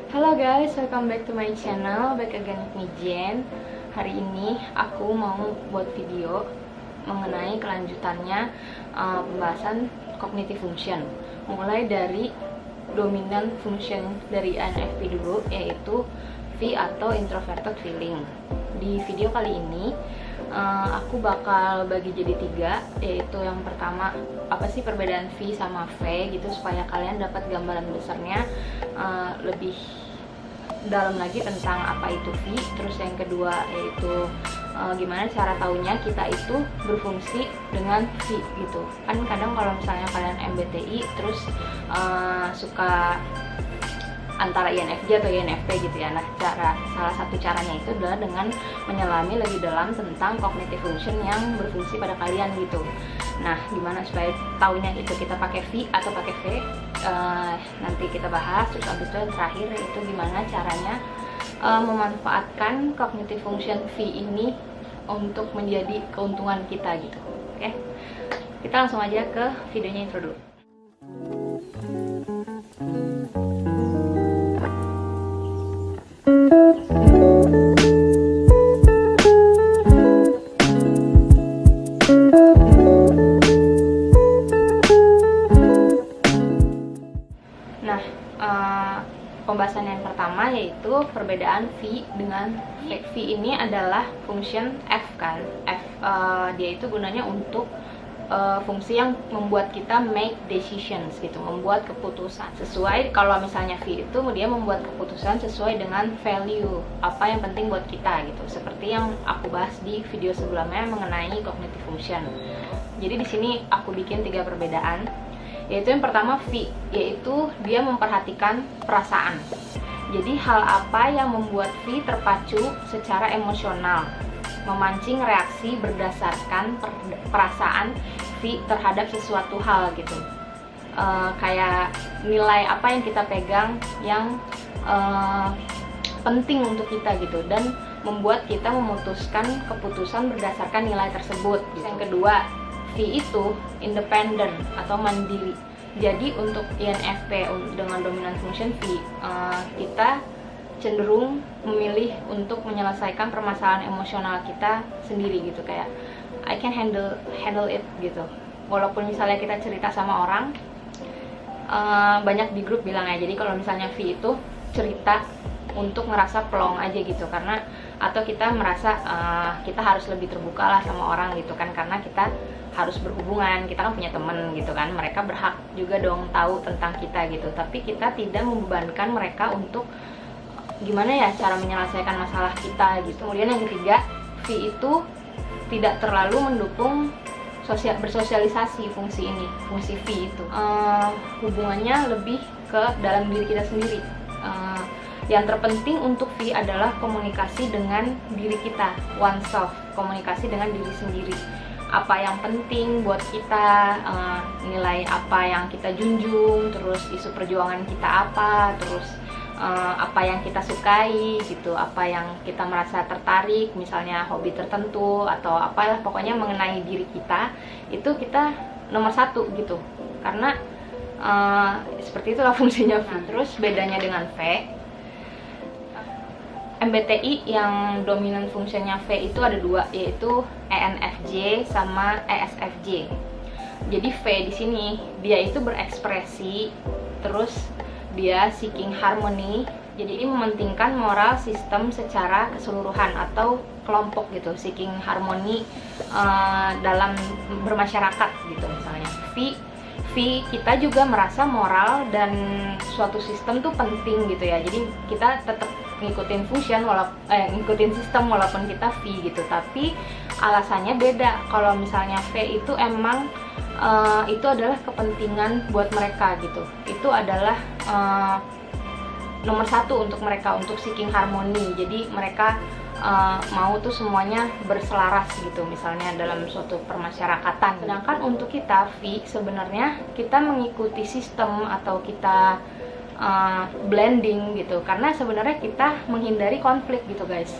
Halo guys, welcome back to my channel. Back again with me Jen. Hari ini aku mau buat video mengenai kelanjutannya pembahasan cognitive function. Mulai dari dominant function dari INFP dulu, yaitu V atau introverted feeling. Di video kali ini aku bakal bagi jadi 3, yaitu yang pertama apa sih perbedaan V sama V gitu, supaya kalian dapat gambaran besarnya lebih dalam lagi tentang apa itu V. Terus yang kedua yaitu gimana cara taunya kita itu berfungsi dengan V gitu. Kan kadang kalau misalnya kalian MBTI terus suka antara INFJ atau INFP gitu ya. Nah, salah satu caranya itu adalah dengan menyelami lebih dalam tentang cognitive function yang berfungsi pada kalian gitu. Nah, gimana supaya taunya itu kita pakai V atau pakai V? Nanti kita bahas. Terus abis itu yang terakhir itu gimana caranya memanfaatkan cognitive function V ini untuk menjadi keuntungan kita gitu. Oke, kita langsung aja ke videonya intro dulu. Pembahasan yang pertama yaitu perbedaan V dengan V. V ini adalah function F kan. F dia itu gunanya untuk fungsi yang membuat kita make decisions gitu, membuat keputusan sesuai. Kalau misalnya V itu dia membuat keputusan sesuai dengan value, apa yang penting buat kita gitu. Seperti yang aku bahas di video sebelumnya mengenai cognitive function. Jadi di sini aku bikin 3 perbedaan. Yaitu yang pertama V, yaitu dia memperhatikan perasaan. Jadi hal apa yang membuat V terpacu secara emosional, memancing reaksi berdasarkan perasaan V terhadap sesuatu hal gitu. Kayak nilai apa yang kita pegang yang penting untuk kita gitu, dan membuat kita memutuskan keputusan berdasarkan nilai tersebut gitu. Yang kedua, V itu independent atau mandiri. Jadi untuk INFP dengan dominant function V, kita cenderung memilih untuk menyelesaikan permasalahan emosional kita sendiri gitu. Kayak I can handle it gitu. Walaupun misalnya kita cerita sama orang, banyak di grup bilang ya, jadi kalau misalnya V itu cerita untuk ngerasa plong aja gitu, karena atau kita merasa kita harus lebih terbuka lah sama orang gitu kan, karena kita harus berhubungan, kita kan punya temen gitu kan, mereka berhak juga dong tahu tentang kita gitu. Tapi kita tidak membebankan mereka untuk gimana ya cara menyelesaikan masalah kita gitu. Kemudian yang ketiga, V itu tidak terlalu mendukung bersosialisasi. Fungsi V itu hubungannya lebih ke dalam diri kita sendiri. Yang terpenting untuk V adalah komunikasi dengan diri kita, oneself, komunikasi dengan diri sendiri. Apa yang penting buat kita, nilai apa yang kita junjung, terus isu perjuangan kita apa, terus apa yang kita sukai gitu, apa yang kita merasa tertarik, misalnya hobi tertentu atau apalah, pokoknya mengenai diri kita, itu kita nomor 1 gitu. Karena seperti itulah fungsinya V. Terus bedanya dengan V, MBTI yang dominan fungsinya V itu ada 2, yaitu ENFJ sama ESFJ. Jadi V di sini dia itu berekspresi, terus dia seeking harmony. Jadi ini mementingkan moral sistem secara keseluruhan atau kelompok gitu, seeking harmony dalam bermasyarakat gitu. Misalnya V kita juga merasa moral dan suatu sistem tuh penting gitu ya. Jadi kita tetap ngikutin function ngikutin sistem walaupun kita V gitu. Tapi alasannya beda. Kalau misalnya V itu emang itu adalah kepentingan buat mereka gitu. Itu adalah nomor 1 untuk mereka, untuk seeking harmony. Jadi mereka mau tuh semuanya berselaras gitu, misalnya dalam suatu permasyarakatan. Sedangkan untuk kita V, sebenarnya kita mengikuti sistem atau kita blending gitu, karena sebenarnya kita menghindari konflik gitu guys.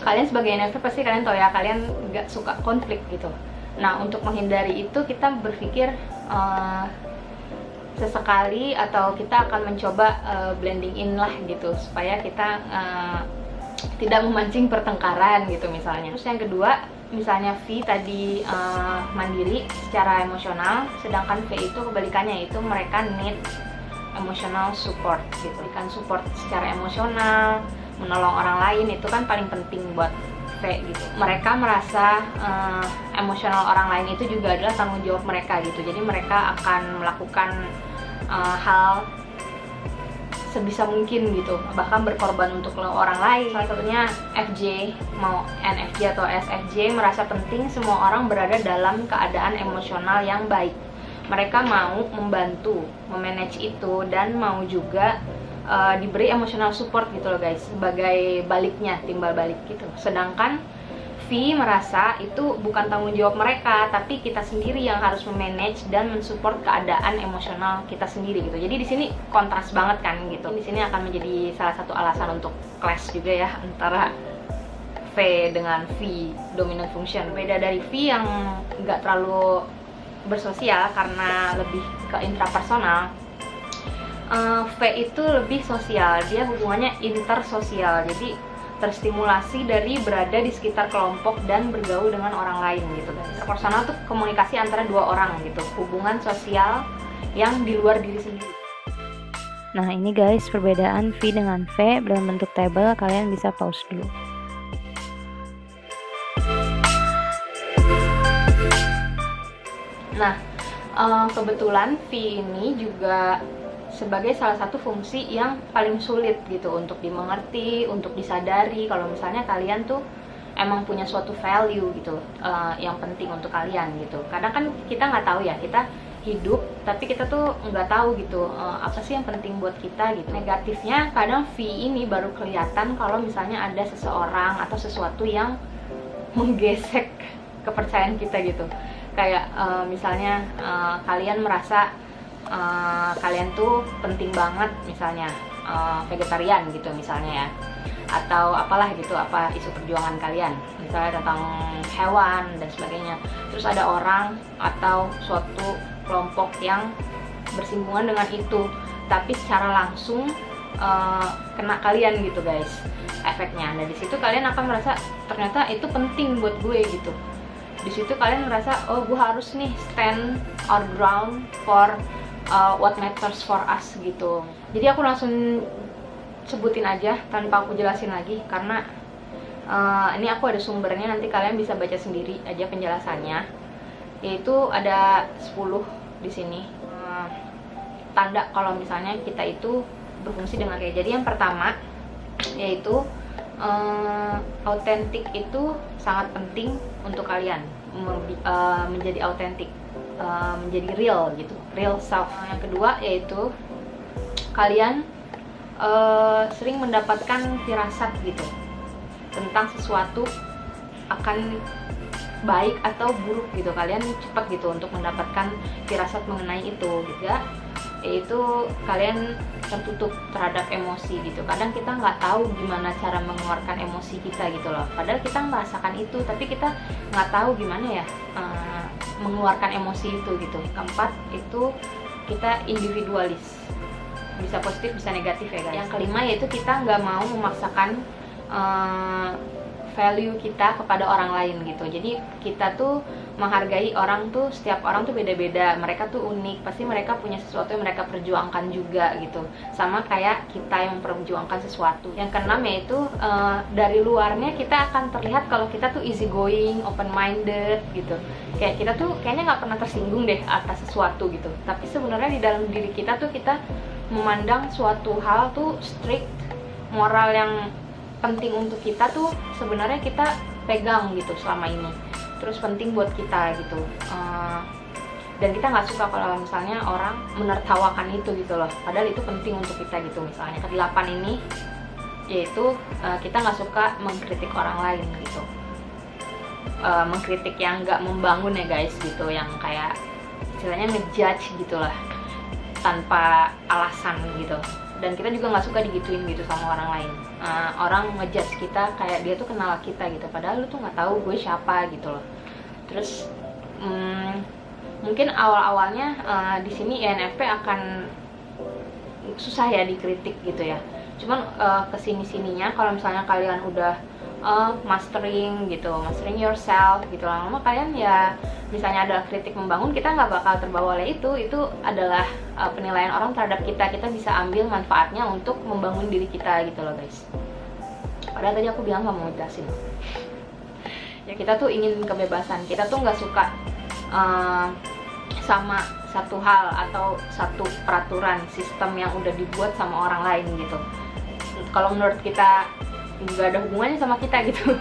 Kalian sebagai INFP pasti kalian tahu ya, kalian gak suka konflik gitu. Nah, untuk menghindari itu kita berpikir sesekali atau kita akan mencoba blending in lah gitu, supaya kita tidak memancing pertengkaran gitu misalnya. Terus yang kedua, misalnya V tadi mandiri secara emosional, sedangkan V itu kebalikannya, itu mereka need emotional support gitu. Kan support secara emosional, menolong orang lain itu kan paling penting buat V gitu. Mereka merasa emosional orang lain itu juga adalah tanggung jawab mereka gitu. Jadi mereka akan melakukan hal sebisa mungkin gitu, bahkan berkorban untuk orang lain. Salah satunya FJ, mau NFJ atau SFJ, merasa penting semua orang berada dalam keadaan emosional yang baik. Mereka mau membantu memanage itu dan mau juga diberi emotional support gitu loh guys, sebagai baliknya, timbal balik gitu. Sedangkan V merasa itu bukan tanggung jawab mereka, tapi kita sendiri yang harus memanage dan mensupport keadaan emosional kita sendiri gitu. Jadi di sini kontras banget kan gitu. Di sini akan menjadi salah satu alasan untuk clash juga ya antara V dengan V dominant function. Beda dari V yang nggak terlalu bersosial karena lebih ke intrapersonal. V itu lebih sosial, dia hubungannya intersosial. Jadi terstimulasi dari berada di sekitar kelompok dan bergaul dengan orang lain gitu. Interpersonal tuh komunikasi antara dua orang gitu, hubungan sosial yang di luar diri sendiri. Nah ini guys perbedaan V dengan V dalam bentuk tabel, kalian bisa pause dulu. Nah kebetulan V ini juga sebagai salah satu fungsi yang paling sulit gitu untuk dimengerti, untuk disadari. Kalau misalnya kalian tuh emang punya suatu value gitu yang penting untuk kalian gitu. Kadang kan kita nggak tahu ya, kita hidup tapi kita tuh nggak tahu gitu apa sih yang penting buat kita gitu. Negatifnya kadang V ini baru kelihatan kalau misalnya ada seseorang atau sesuatu yang menggesek kepercayaan kita gitu. Kayak misalnya kalian merasa kalian tuh penting banget, misalnya vegetarian gitu misalnya ya, atau apalah gitu, apa isu perjuangan kalian misalnya tentang hewan dan sebagainya. Terus ada orang atau suatu kelompok yang bersinggungan dengan itu, tapi secara langsung kena kalian gitu guys efeknya. Nah di situ kalian akan merasa ternyata itu penting buat gue gitu. Di situ kalian merasa, oh gue harus nih stand our ground for what matters for us gitu. Jadi aku langsung sebutin aja tanpa aku jelasin lagi, karena ini aku ada sumbernya, nanti kalian bisa baca sendiri aja penjelasannya. Yaitu ada 10 di sini tanda kalau misalnya kita itu berfungsi dengan kayak. Jadi yang pertama yaitu autentik itu sangat penting untuk kalian menjadi autentik, menjadi real gitu, real self. Yang kedua yaitu kalian sering mendapatkan firasat gitu tentang sesuatu akan baik atau buruk gitu. Kalian cepat gitu untuk mendapatkan firasat mengenai itu. Juga yaitu kalian tertutup terhadap emosi gitu. Kadang kita nggak tahu gimana cara mengeluarkan emosi kita gitu loh, padahal kita merasakan itu, tapi kita nggak tahu gimana ya mengeluarkan emosi itu gitu. Keempat itu kita individualis, bisa positif bisa negatif ya guys. Yang kelima yaitu kita nggak mau memaksakan value kita kepada orang lain gitu. Jadi kita tuh menghargai orang tuh, setiap orang tuh beda-beda, mereka tuh unik, pasti mereka punya sesuatu yang mereka perjuangkan juga gitu, sama kayak kita yang memperjuangkan sesuatu. Yang keenam yaitu dari luarnya kita akan terlihat kalau kita tuh easy going, open minded gitu, kayak kita tuh kayaknya nggak pernah tersinggung deh atas sesuatu gitu, tapi sebenarnya di dalam diri kita tuh kita memandang suatu hal tuh strict, moral yang penting untuk kita tuh sebenarnya kita pegang gitu selama ini, terus penting buat kita gitu. Dan kita nggak suka kalau misalnya orang menertawakan itu gitu loh, padahal itu penting untuk kita gitu. Misalnya ke-8 ini yaitu kita nggak suka mengkritik orang lain gitu, mengkritik yang nggak membangun ya guys gitu, yang kayak istilahnya ngejudge gitu lah tanpa alasan gitu. Dan kita juga nggak suka digituin gitu sama orang lain. Orang ngejudge kita kayak dia tuh kenal kita gitu, padahal lu tuh nggak tahu gue siapa gitu loh. Terus Mungkin awal-awalnya di sini INFP akan susah ya dikritik gitu ya. Cuman kesini-sininya kalau misalnya kalian udah mastering mastering yourself gitu, lama-lama kalian ya misalnya ada kritik membangun, kita nggak bakal terbawa oleh itu adalah penilaian orang terhadap kita bisa ambil manfaatnya untuk membangun diri kita gitu loh guys. Padahal tadi aku bilang nggak mau jelasin ya, kita tuh ingin kebebasan, kita tuh nggak suka sama satu hal atau satu peraturan sistem yang udah dibuat sama orang lain gitu. Kalau menurut kita nggak ada hubungannya sama kita gitu,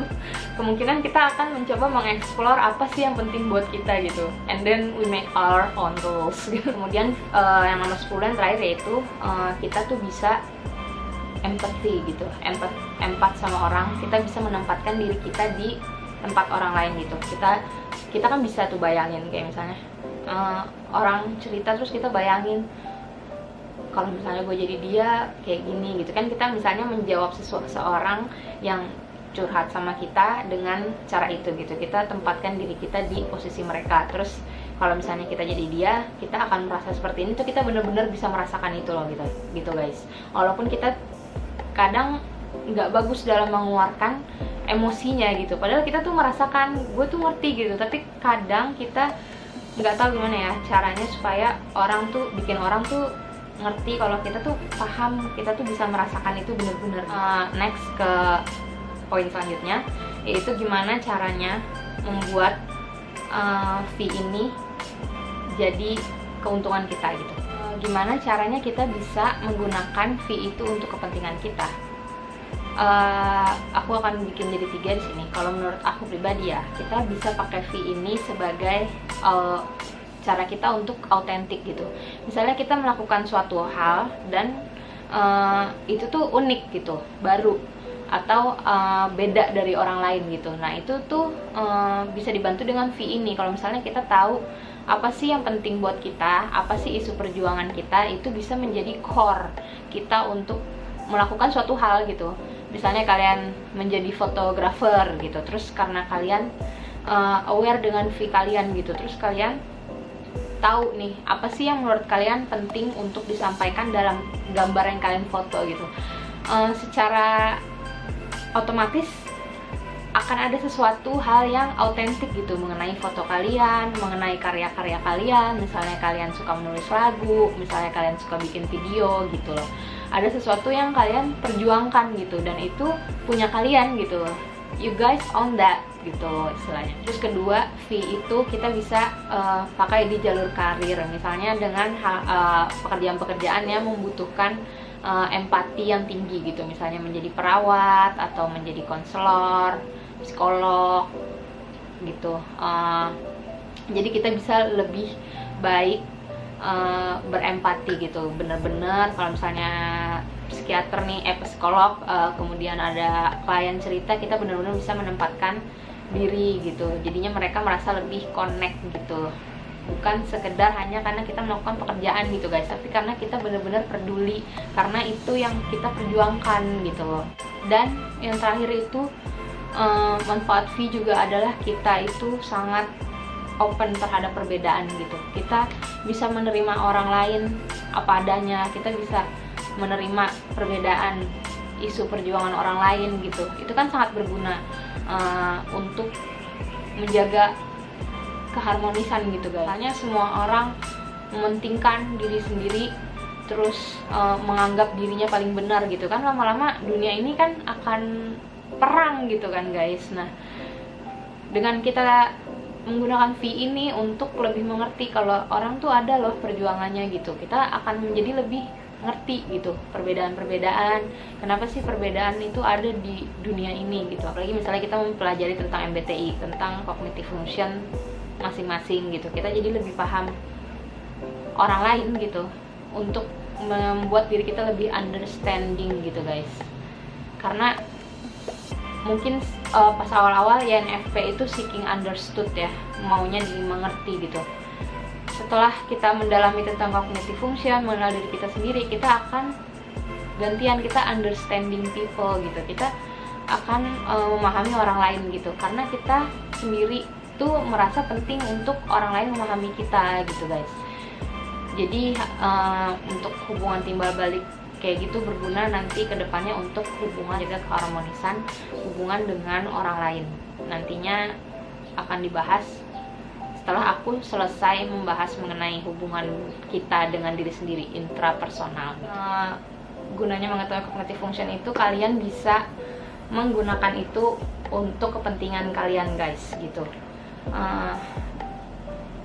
kemungkinan kita akan mencoba mengeksplor apa sih yang penting buat kita gitu, and then we make our own rules gitu. Kemudian yang nomor 10 yang terakhir yaitu kita tuh bisa empathy gitu, empat sama orang, kita bisa menempatkan diri kita di tempat orang lain gitu. Kita kan bisa tuh bayangin kayak misalnya orang cerita terus kita bayangin kalau misalnya gue jadi dia kayak gini gitu kan. Kita misalnya menjawab seseorang yang curhat sama kita dengan cara itu gitu, kita tempatkan diri kita di posisi mereka. Terus kalau misalnya kita jadi dia, kita akan merasa seperti ini tuh, kita bener-bener bisa merasakan itu loh gitu guys. Walaupun kita kadang nggak bagus dalam mengeluarkan emosinya gitu, padahal kita tuh merasakan, gue tuh ngerti gitu, tapi kadang kita nggak tahu gimana ya caranya supaya bikin orang tuh ngerti kalau kita tuh paham, kita tuh bisa merasakan itu bener-bener. Next ke poin selanjutnya, yaitu gimana caranya membuat fee ini jadi keuntungan kita gitu. Gimana caranya kita bisa menggunakan fee itu untuk kepentingan kita. Aku akan bikin jadi 3 di sini. Kalau menurut aku pribadi ya, kita bisa pakai fee ini sebagai cara kita untuk autentik gitu. Misalnya kita melakukan suatu hal dan itu tuh unik gitu, baru atau beda dari orang lain gitu. Nah itu tuh bisa dibantu dengan fee ini. Kalau misalnya kita tahu apa sih yang penting buat kita, apa sih isu perjuangan kita, itu bisa menjadi core kita untuk melakukan suatu hal gitu. Misalnya kalian menjadi fotografer gitu, terus karena kalian aware dengan fee kalian gitu, terus kalian tahu nih apa sih yang menurut kalian penting untuk disampaikan dalam gambar yang kalian foto gitu, secara otomatis akan ada sesuatu hal yang autentik gitu mengenai foto kalian, mengenai karya-karya kalian. Misalnya kalian suka menulis lagu, misalnya kalian suka bikin video gitu loh, ada sesuatu yang kalian perjuangkan gitu, dan itu punya kalian gitu, you guys own that gitu istilahnya. Terus kedua, fee itu kita bisa pakai di jalur karir, misalnya dengan pekerjaan-pekerjaan yang membutuhkan empati yang tinggi gitu, misalnya menjadi perawat atau menjadi konselor, psikolog gitu. Jadi kita bisa lebih baik berempati gitu, bener-bener kalau misalnya psikiater nih, psikolog, kemudian ada klien cerita, kita bener-bener bisa menempatkan diri gitu, jadinya mereka merasa lebih connect gitu, bukan sekedar hanya karena kita melakukan pekerjaan gitu guys, tapi karena kita bener-bener peduli, karena itu yang kita perjuangkan gitu loh. Dan yang terakhir itu manfaat fee juga adalah kita itu sangat open terhadap perbedaan gitu. Kita bisa menerima orang lain apa adanya, kita bisa menerima perbedaan isu perjuangan orang lain gitu. Itu kan sangat berguna untuk menjaga keharmonisan gitu guys. Misalnya semua orang mementingkan diri sendiri, terus menganggap dirinya paling benar gitu kan, lama-lama dunia ini kan akan perang gitu kan guys. Nah, dengan kita menggunakan fee ini untuk lebih mengerti kalau orang tuh ada loh perjuangannya gitu, kita akan menjadi lebih ngerti gitu perbedaan-perbedaan, kenapa sih perbedaan itu ada di dunia ini gitu. Apalagi misalnya kita mempelajari tentang MBTI, tentang cognitive function masing-masing gitu, kita jadi lebih paham orang lain gitu, untuk membuat diri kita lebih understanding gitu guys. Karena mungkin pas awal-awal INFP itu seeking understood ya, maunya dimengerti gitu. Setelah kita mendalami tentang cognitive function, mengenal diri kita sendiri, kita akan gantian, kita understanding people gitu, kita akan memahami orang lain gitu, karena kita sendiri itu merasa penting untuk orang lain memahami kita gitu guys. Jadi untuk hubungan timbal balik kayak gitu berguna nanti kedepannya untuk hubungan, jaga keharmonisan hubungan dengan orang lain. Nantinya akan dibahas setelah aku selesai membahas mengenai hubungan kita dengan diri sendiri, intrapersonal. Gunanya mengetahui cognitive function itu kalian bisa menggunakan itu untuk kepentingan kalian guys gitu.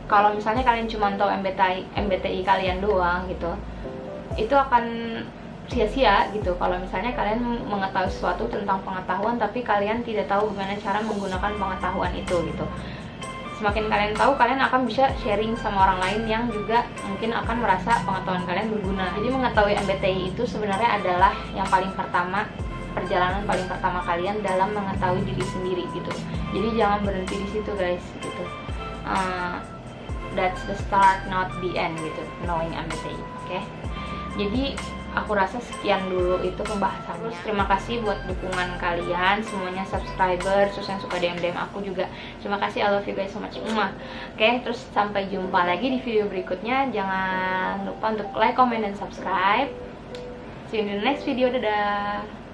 Kalau misalnya kalian cuma tahu MBTI kalian doang gitu, itu akan sia-sia gitu. Kalau misalnya kalian mengetahui sesuatu tentang pengetahuan tapi kalian tidak tahu bagaimana cara menggunakan pengetahuan itu gitu. Semakin kalian tahu, kalian akan bisa sharing sama orang lain yang juga mungkin akan merasa pengetahuan kalian berguna. Jadi mengetahui MBTI itu sebenarnya adalah yang paling pertama, perjalanan paling pertama kalian dalam mengetahui diri sendiri gitu. Jadi jangan berhenti di situ guys gitu. That's the start, not the end gitu, knowing MBTI. Oke. Jadi aku rasa sekian dulu itu pembahasannya. Terus terima kasih buat dukungan kalian semuanya, subscriber, terus yang suka DM aku juga. Terima kasih, I love you guys so much. Oke, terus sampai jumpa lagi di video berikutnya. Jangan lupa untuk like, comment, dan subscribe. See you in the next video. Dadah.